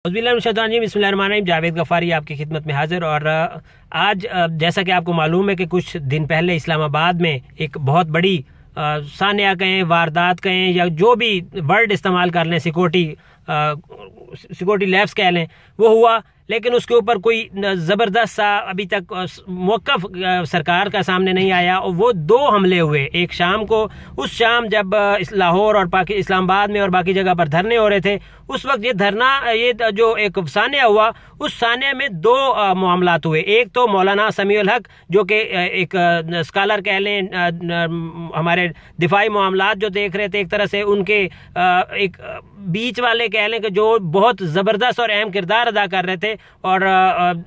बिस्मिल्लाहिर्रहमानिर्रहीम। जावेद गफ़ारी आपकी खिदमत में हाजिर। और आज जैसा कि आपको मालूम है कि कुछ दिन पहले इस्लामाबाद में एक बहुत बड़ी सानिया कहें, वारदात कहें, या जो भी वर्ड इस्तेमाल कर लें, सिक्योरिटी लैब्स कह लें, वो हुआ। लेकिन उसके ऊपर कोई ज़बरदस्त सा अभी तक मौक़िफ़ सरकार का सामने नहीं आया। और वो दो हमले हुए एक शाम को। उस शाम जब लाहौर और इस्लामाबाद में और बाकी जगह पर धरने हो रहे थे, उस वक्त ये जो एक सानिया हुआ, उस सानिया में दो मामलात हुए। एक तो मौलाना समीउल हक जो कि एक स्कॉलर कह लें, हमारे दिफाई मामलात जो देख रहे थे, एक तरह से उनके एक बीच वाले कह लें कि जो बहुत ज़बरदस्त और अहम किरदार अदा कर रहे थे। और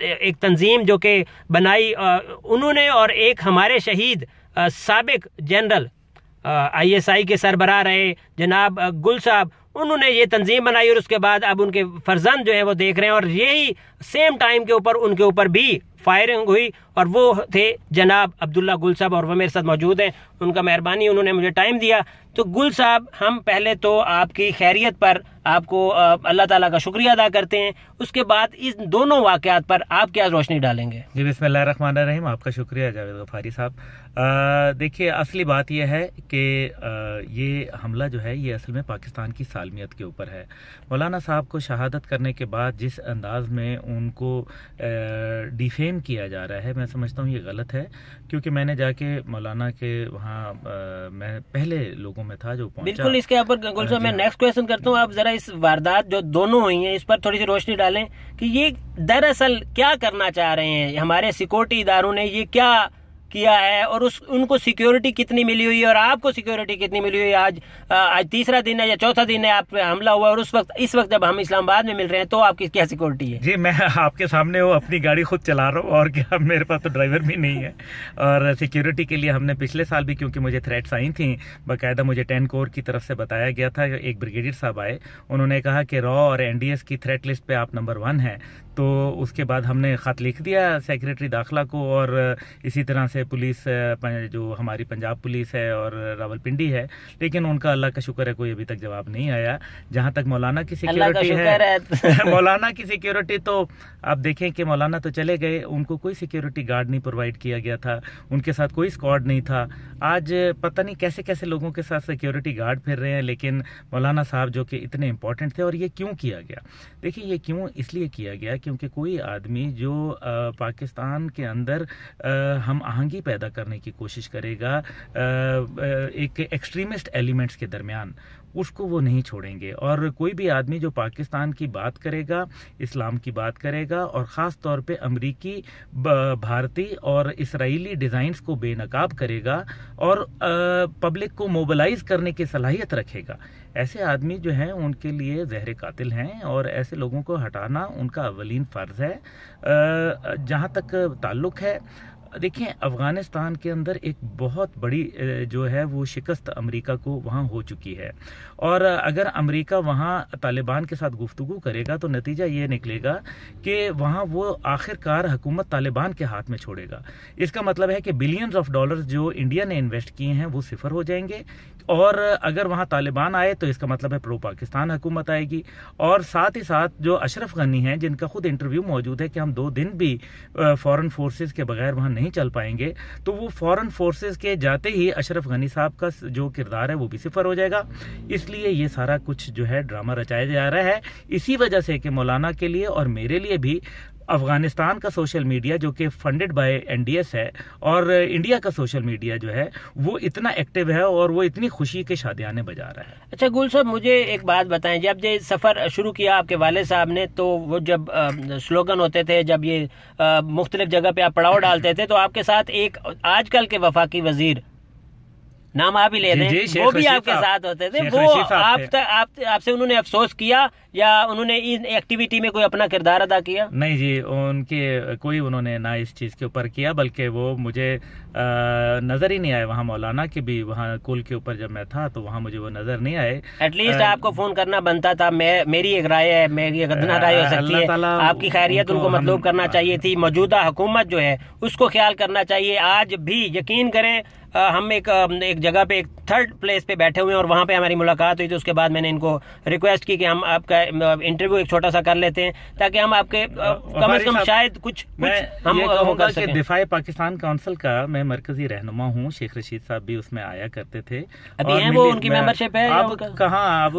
एक तंजीम जो कि बनाई उन्होंने, और एक हमारे शहीद साबिक जनरल ISI के सरबराह रहे जनाब गुल साहब, उन्होंने ये तंजीम बनाई। और उसके बाद अब उनके फर्जंद जो है वो देख रहे हैं, और यही सेम टाइम के ऊपर उनके ऊपर भी फायरिंग हुई। और वो थे जनाब अब्दुल्ला गुल साहब, और वो मेरे साथ मौजूद हैं। उनका मेहरबानी, उन्होंने मुझे टाइम दिया। तो गुल साहब, हम पहले तो आपकी खैरियत पर आपको अल्लाह ताला का शुक्रिया अदा करते हैं। उसके बाद इस दोनों वाक़यात पर आप क्या रोशनी डालेंगे? जी, बिस्मिल्लाहिर्रहमानिर्रहीम। आपका शुक्रिया जावेद गफ़ारी साहब। देखिए, असली बात यह है कि ये हमला जो है ये असल में पाकिस्तान की सालमियत के ऊपर है। मौलाना साहब को शहादत करने के बाद जिस अंदाज में उनको डिफेम किया जा रहा है, मैं समझता हूँ ये गलत है। क्योंकि मैंने जाके मौलाना के वहाँ मैं पहले लोगों में था जो पहुंचा। बिल्कुल, इसके ऊपर गुल साहब मैं नेक्स्ट क्वेश्चन करता हूँ। आप जरा इस वारदात जो दोनों हुई हैं इस पर थोड़ी सी रोशनी डालें कि ये दरअसल क्या करना चाह रहे हैं, हमारे सिक्योरिटी इदारों ने ये क्या किया है, और उनको सिक्योरिटी कितनी मिली हुई है, और आपको सिक्योरिटी कितनी मिली हुई है। आज तीसरा दिन है या चौथा दिन है आप पे हमला हुआ, और इस वक्त जब हम इस्लामाबाद में मिल रहे हैं तो आपकी क्या सिक्योरिटी है? जी, मैं आपके सामने वो अपनी गाड़ी खुद चला रहा हूँ, और क्या, मेरे पास तो ड्राइवर भी नहीं है। और सिक्योरिटी के लिए हमने पिछले साल भी, क्योंकि मुझे थ्रेट्स आई थी, बाकायदा मुझे 10 कोर की तरफ से बताया गया था। एक ब्रिगेडियर साहब आए, उन्होंने कहा कि रॉ और NDS की थ्रेट लिस्ट पे आप नंबर 1 है। तो उसके बाद हमने ख़त लिख दिया सेक्रेटरी दाखिला को, और इसी तरह से पुलिस, जो हमारी पंजाब पुलिस है और रावलपिंडी है, लेकिन उनका अल्लाह का शुक्र है कोई अभी तक जवाब नहीं आया। जहां तक मौलाना की सिक्योरिटी है मौलाना की सिक्योरिटी, तो आप देखें कि मौलाना तो चले गए, उनको कोई सिक्योरिटी गार्ड नहीं प्रोवाइड किया गया था, उनके साथ कोई स्क्वाड नहीं था। आज पता नहीं कैसे कैसे लोगों के साथ सिक्योरिटी गार्ड फिर रहे हैं, लेकिन मौलाना साहब जो कि इतने इंपॉर्टेंट थे। और ये क्यों किया गया? देखिए, ये क्यों इसलिए किया गया क्योंकि कोई आदमी जो पाकिस्तान के अंदर हम आहंगी पैदा करने की कोशिश करेगा एक एक्सट्रीमिस्ट एलिमेंट्स के दरमियान, उसको वो नहीं छोड़ेंगे। और कोई भी आदमी जो पाकिस्तान की बात करेगा, इस्लाम की बात करेगा, और ख़ास तौर पे अमरीकी, भारतीय और इसराइली डिज़ाइंस को बेनकाब करेगा और पब्लिक को मोबिलाइज करने की सलाहियत रखेगा, ऐसे आदमी जो हैं उनके लिए ज़हर कातिल हैं। और ऐसे लोगों को हटाना उनका अवलीन फ़र्ज़ है। जहाँ तक ताल्लुक़ है, देखिए, अफ़गानिस्तान के अंदर एक बहुत बड़ी जो है वो शिकस्त अमेरिका को वहाँ हो चुकी है। और अगर अमेरिका वहाँ तालिबान के साथ गुफ्तगू करेगा तो नतीजा ये निकलेगा कि वहाँ वो आखिरकार हुकूमत तालिबान के हाथ में छोड़ेगा। इसका मतलब है कि बिलियंस ऑफ डॉलर्स जो इंडिया ने इन्वेस्ट किए हैं वो सिफर हो जाएंगे। और अगर वहाँ तालिबान आए तो इसका मतलब है प्रो पाकिस्तान हुकूमत आएगी। और साथ ही साथ जो अशरफ गनी हैं, जिनका खुद इंटरव्यू मौजूद है कि हम 2 दिन भी फॉरेन फोर्सेस के बगैर वहाँ नहीं चल पाएंगे, तो वो फॉरेन फोर्सेस के जाते ही अशरफ गनी साहब का जो किरदार है वो भी सिफर हो जाएगा। इसलिए ये सारा कुछ जो है ड्रामा रचाया जा रहा है, इसी वजह से कि मौलाना के लिए और मेरे लिए भी अफगानिस्तान का सोशल मीडिया जो कि फंडेड बाय NDS है, और इंडिया का सोशल मीडिया जो है वो इतना एक्टिव है और वो इतनी खुशी के शादियाने बजा रहा है। अच्छा गुल साहब, मुझे एक बात बताएं, जब ये सफ़र शुरू किया आपके वाले साहब ने, तो वो जब स्लोगन होते थे, जब ये मुख्तलिफ जगह पे आप पड़ाव डालते थे, तो आपके साथ एक आजकल के वफाकी वजीर, नाम आप ही ले रहे हैं, वो भी आपके साथ होते थे। वो आपसे उन्होंने अफसोस किया या उन्होंने इन एक्टिविटी में कोई अपना किरदार अदा किया? नहीं जी, उनके कोई उन्होंने ना इस चीज़ के ऊपर किया, बल्कि वो मुझे नज़र ही नहीं आए। वहाँ मौलाना के भी वहाँ कुल के ऊपर जब मैं था तो वहाँ मुझे वो नज़र नहीं आए। एटलीस्ट आपको फ़ोन करना बनता था। मेरी एक राय है, मेरी एक अदना राय हो सकती है, आपकी खैरियत उनको मतलूब करना चाहिए थी। मौजूदा हुकूमत जो है उसको ख्याल करना चाहिए। आज भी यकीन करें, हम एक जगह पे एक थर्ड प्लेस पे बैठे हुए हैं और वहाँ पे हमारी मुलाकात हुई, तो उसके बाद मैंने इनको रिक्वेस्ट की कि हम आपका इंटरव्यू एक छोटा सा कर लेते हैं ताकि हम आपके कम से कम शायद कुछ हम कर सकें। दिफाए पाकिस्तान काउंसिल का मैं मरकजी रहनुमा हूँ, शेख रशीद साहब भी उसमें आया करते थे। अभी हैं वो, उनकी मेंबरशिप है? अब कहाँ, अब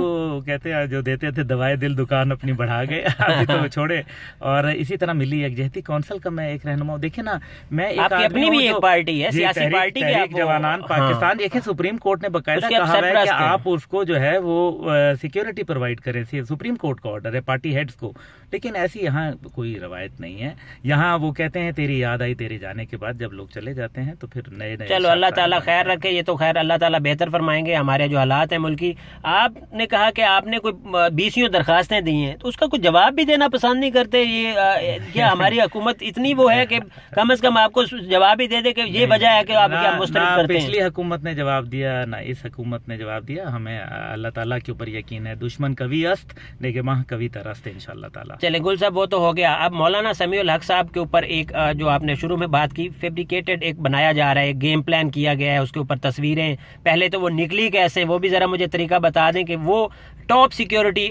कहते हैं जो देते थे दवाए दिल दुकान अपनी बढ़ा गए, अभी तो छोड़े। और इसी तरह मिली यकजहती काउंसिल का मैं एक रहनुमा। देखिए ना, मैं एक अपनी भी एक पार्टी है, सियासी पार्टी के जवानान पाकिस्तान। देखिए सुप्रीम कोर्ट ने बकायदा कहा है कि आप उसको जो है वो सिक्योरिटी प्रोवाइड करें, सुप्रीम कोर्ट का ऑर्डर है पार्टी हेड्स को। लेकिन ऐसी यहाँ कोई रवायत नहीं है। यहाँ वो कहते हैं तेरी याद आई तेरे जाने के बाद, जब लोग चले जाते हैं तो फिर नए नए। चलो अल्लाह ताला खैर रखे, ये तो खैर अल्लाह ताला बेहतर फरमाएंगे। हमारे जो हालात हैं मुल्क की, आपने कहा कि आपने कोई 20 दरखास्तें दी हैं, तो उसका कुछ जवाब भी देना पसंद नहीं करते। ये क्या हमारी हुकूमत इतनी वो है कि कम से कम आपको जवाब ही दे दे कि ये वजह है कि आप क्या मुस्तरद करते हैं? पिछली हुकूमत ने जवाब दिया ना इस हुकूमत ने जवाब दिया। हमें अल्लाह ताला के ऊपर यकीन है। दुश्मन कभी अस्त नेगे माह कभी तरस्त इंशाअल्लाह ताला। चले गुल साहब, वो तो हो गया। अब मौलाना समीउल हक साहब के ऊपर एक जो आपने शुरू में बात की, फेब्रिकेटेड एक बनाया जा रहा है, एक गेम प्लान किया गया है, उसके ऊपर तस्वीरें, पहले तो वो निकली कैसे, वो भी जरा मुझे तरीका बता दें कि वो टॉप सिक्योरिटी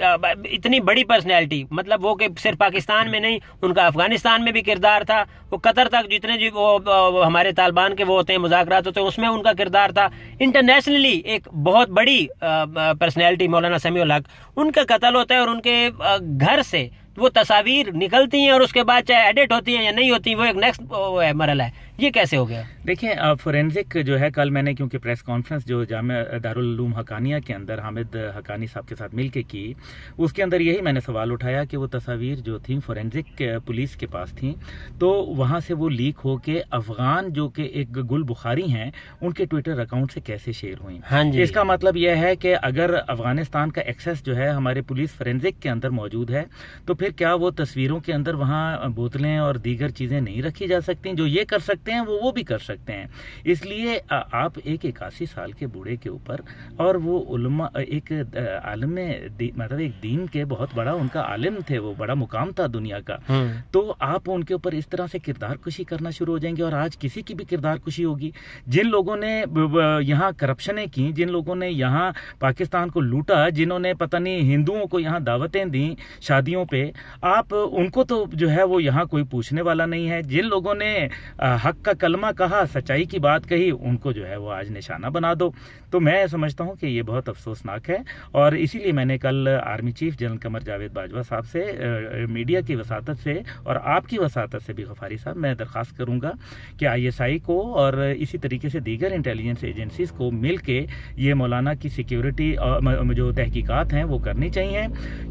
इतनी बड़ी पर्सनैलिटी, मतलब वो कि सिर्फ पाकिस्तान में नहीं, उनका अफगानिस्तान में भी किरदार था, वो कतर तक जितने जी वो हमारे तालिबान के वो होते हैं मुज़ाकरात होते हैं उसमें उनका किरदार था। इंटरनेशनली एक बहुत बड़ी पर्सनैलिटी मौलाना समीउल हक, उनका कत्ल होता है और उनके घर से वो तस्वीर निकलती हैं और उसके बाद चाहे एडिट होती हैं या नहीं होती, वो एक नेक्स्ट मरहला है। ये कैसे हो गया? देखिए फोरेंसिक जो है, कल मैंने क्योंकि प्रेस कॉन्फ्रेंस जो जामिया दारुल उलूम हकानिया के अंदर हामिद हकानी साहब के साथ मिलके की, उसके अंदर यही मैंने सवाल उठाया कि वो तस्वीर जो थी फोरेंसिक पुलिस के पास थी, तो वहाँ से वो लीक हो के अफगान जो कि एक गुल बुखारी हैं उनके ट्विटर अकाउंट से कैसे शेयर हुई। हाँ जी। इसका मतलब यह है कि अगर अफगानिस्तान का एक्सेस जो है हमारे पुलिस फोरेंसिक के अंदर मौजूद है, तो फिर क्या वो तस्वीरों के अंदर वहाँ बोतलें और दीगर चीजें नहीं रखी जा सकती? जो ये कर सकते हैं वो भी कर सकते हैं। इसलिए आप एक 81 साल के बूढ़े के ऊपर, और वो उलमा एक आलिम मतलब एक दीन के बहुत बड़ा उनका आलिम थे, वो बड़ा मुकाम था दुनिया का, तो आप उनके ऊपर इस तरह से किरदार कुशी करना शुरू हो जाएंगे। और आज किसी की भी किरदार कुशी होगी, जिन लोगों ने यहाँ करप्शनें की, जिन लोगों ने यहाँ पाकिस्तान को लूटा, जिन्होंने पता नहीं हिंदुओं को यहाँ दावतें दी शादियों पे, आप उनको तो जो है वो यहाँ कोई पूछने वाला नहीं है। जिन लोगों ने हक का कलमा कहा, सच्चाई की बात कही, उनको जो है वो आज निशाना बना दो। तो मैं समझता हूँ कि ये बहुत अफसोसनाक है। और इसीलिए मैंने कल army chief general Qamar Javed Bajwa साहब से, मीडिया की वसातत से और आपकी वसातत से भी गफारी साहब, मैं दरख्वास्त करूँगा कि ISI को और इसी तरीके से दीगर इंटेलिजेंस एजेंसीज को मिल के ये मौलाना की सिक्योरिटी जो तहकीकात हैं वो करनी चाहिए।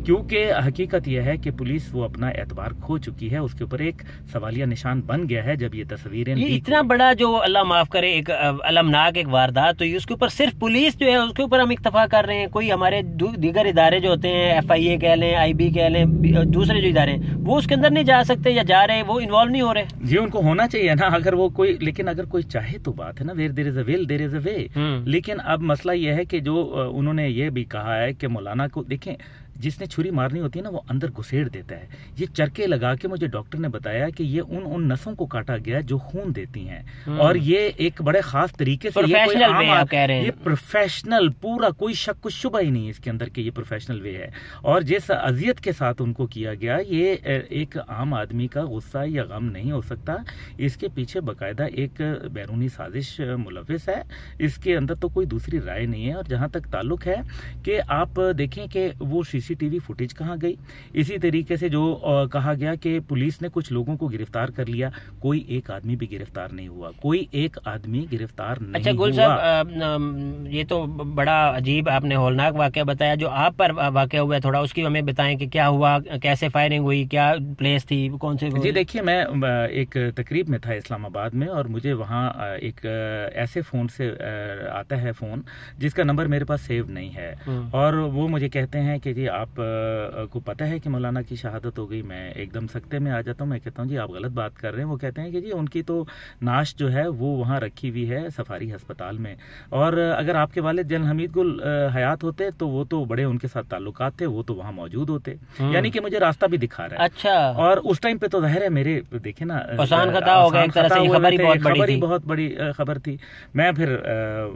क्योंकि हकीकत यह है कि पुलिस वो अपना एतबार खो चुकी है, उसके ऊपर एक सवालिया निशान बन गया है जब ये तस्वीरें इतना बड़ा जो अल्लाह माफ करे एक अलमनाक एक वारदात, तो उसके ऊपर सिर्फ पुलिस जो है उसके ऊपर हम इक्तफा कर रहे हैं। कोई हमारे दीगर इदारे जो होते हैं, FIA कह लें, IB कह लें, दूसरे जो इदारे हैं, वो उसके अंदर नहीं जा सकते या जा रहे हैं, वो इन्वॉल्व नहीं हो रहे? जी, उनको होना चाहिए ना, अगर वो कोई, लेकिन अगर कोई चाहे तो बात है ना, where there is a will there is a way. लेकिन अब मसला यह है कि जो उन्होंने ये भी कहा है कि मौलाना को देखें, जिसने छुरी मारनी होती है ना, वो अंदर घुसेड़ देता है। ये चरके लगा के, मुझे डॉक्टर ने बताया कि ये उन नसों को काटा गया जो खून देती हैं, और ये एक बड़े खास तरीके से, ये कोई आम कह रहे हैं, ये प्रोफेशनल, पूरा कोई शक कुछ शुबा ही नहीं इसके अंदर कि ये प्रोफेशनल वे है। और जिस अजियत के साथ उनको किया गया, ये एक आम आदमी का गुस्सा या गम नहीं हो सकता। इसके पीछे बाकायदा एक बैरूनी साजिश मुलविस है, इसके अंदर तो कोई दूसरी राय नहीं है। और जहां तक ताल्लुक है कि आप देखें कि वो CCTV फुटेज कहाँ गई, इसी तरीके से जो कहा गया कि पुलिस ने कुछ लोगों को गिरफ्तार कर लिया, कोई एक आदमी भी गिरफ्तार नहीं हुआ, कोई एक आदमी गिरफ्तार नहीं हुआ। अच्छा गुल साहब, ये तो बड़ा अजीब आपने हौलनाक वाकया बताया, जो आप पर वाकया हुआ, थोड़ा उसकी हमें बताएं कि क्या हुआ, कैसे फायरिंग हुई, क्या प्लेस थी, कौन से? जी देखिए, मैं एक तकरीब में था इस्लामाबाद में, और मुझे वहाँ एक ऐसे फोन से आता है फोन जिसका नंबर मेरे पास सेव नहीं है, और वो मुझे कहते हैं कि जी आप को पता है कि मौलाना की शहादत हो गई। मैं एकदम सख्ते में आ जाता हूँ, मैं कहता हूँ जी आप गलत बात कर रहे हैं। वो कहते हैं कि जी उनकी तो नाश जो है वो वहाँ रखी हुई है सफारी अस्पताल में, और अगर आपके वालिद जनरल हमीद गुल हयात होते तो वो तो बड़े उनके साथ ताल्लुकात थे, वो तो वहाँ मौजूद होते। यानी कि मुझे रास्ता भी दिखा रहा है। अच्छा। और उस टाइम पे तो जाहिर है मेरे देखे ना आसान खता हो गया, एक तरह से खबर ही बहुत बड़ी खबर थी। मैं फिर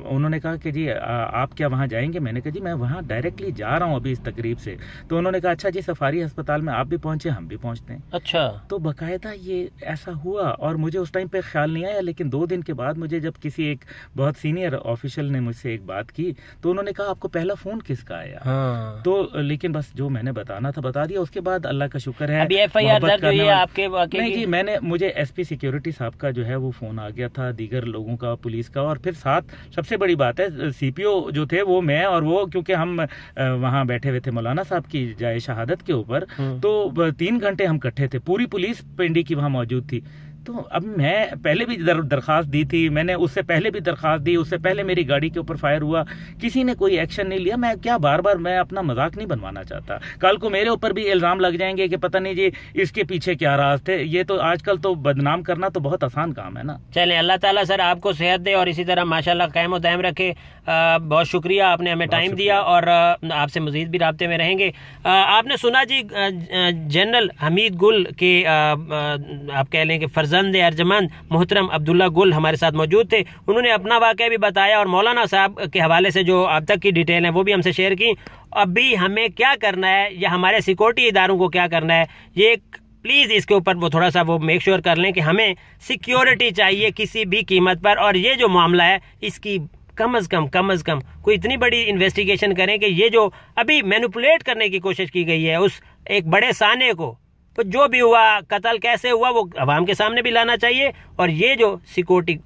उन्होंने कहा कि जी आप क्या वहाँ जाएंगे? मैंने कहा जी मैं वहाँ डायरेक्टली जा रहा हूँ अभी इस तकरीब से। तो उन्होंने कहा अच्छा जी सफारी अस्पताल में आप भी पहुंचे, हम भी पहुंचते हैं। अच्छा। तो बकायदा ये ऐसा हुआ, और मुझे उस टाइम पे ख्याल नहीं आया, लेकिन 2 दिन के बाद मुझे जब किसी एक बहुत सीनियर ऑफिशियल ने मुझसे एक बात की तो उन्होंने कहा आपको पहला फोन किसका आया? हाँ। तो लेकिन बस जो मैंने बताना था बता दिया। उसके बाद अल्लाह का शुक्र है अभी FIR दर्ज हुई है आपके वाकई? नहीं जी, मुझे SP सिक्योरिटी साहब का जो है वो फोन आ गया था, दीगर लोगों का, पुलिस का, और फिर साथ सबसे बड़ी बात है CPO जो थे वो मैं और वो, क्योंकि हम वहाँ बैठे हुए थे मौलाना साहब की जाए शहादत के ऊपर, तो 3 घंटे हम इकट्ठे थे, पूरी पुलिस पिंडी की वहाँ मौजूद थी। तो अब मैं पहले भी दरखास्त दी थी, मैंने उससे पहले भी दरखास्त दी, उससे पहले मेरी गाड़ी के ऊपर फायर हुआ, किसी ने कोई एक्शन नहीं लिया। मैं क्या बार बार मैं अपना मजाक नहीं बनवाना चाहता, कल को मेरे ऊपर भी इल्जाम लग जाएंगे कि पता नहीं जी इसके पीछे क्या राज थे। ये तो आजकल तो बदनाम करना तो बहुत आसान काम है ना। चले अल्लाह ताला सर आपको सेहत दे और इसी तरह माशाल्लाह कायम और दायम रखे। बहुत शुक्रिया, आपने हमें टाइम दिया और आपसे मजीद भी राब्ते में रहेंगे। आपने सुना जी जनरल हमीद गुल के आप कह लें कि फर्जंद अर्जमंद मोहतरम अब्दुल्ला गुल हमारे साथ मौजूद थे। उन्होंने अपना वाक़या भी बताया और मौलाना साहब के हवाले से जो अब तक की डिटेल है वो भी हमसे शेयर की। अभी हमें क्या करना है या हमारे सिक्योरिटी इदारों को क्या करना है, ये प्लीज़ इसके ऊपर वो थोड़ा सा वो मेक श्योर कर लें कि हमें सिक्योरिटी चाहिए किसी भी कीमत पर। और ये जो मामला है इसकी कम अज़ कम कोई इतनी बड़ी इन्वेस्टिगेशन करें कि ये जो अभी मैनिपुलेट करने की कोशिश की गई है उस एक बड़े साने को, तो जो भी हुआ, कत्ल कैसे हुआ, वो अवाम के सामने भी लाना चाहिए। और ये जो सिक्योरिटी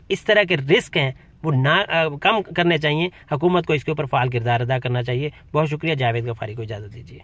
इस तरह के रिस्क हैं वो ना कम करने चाहिए। हुकूमत को इसके ऊपर फ़ाल किरदार अदा करना चाहिए। बहुत शुक्रिया। जावेद गफारी को इजाज़त दीजिए।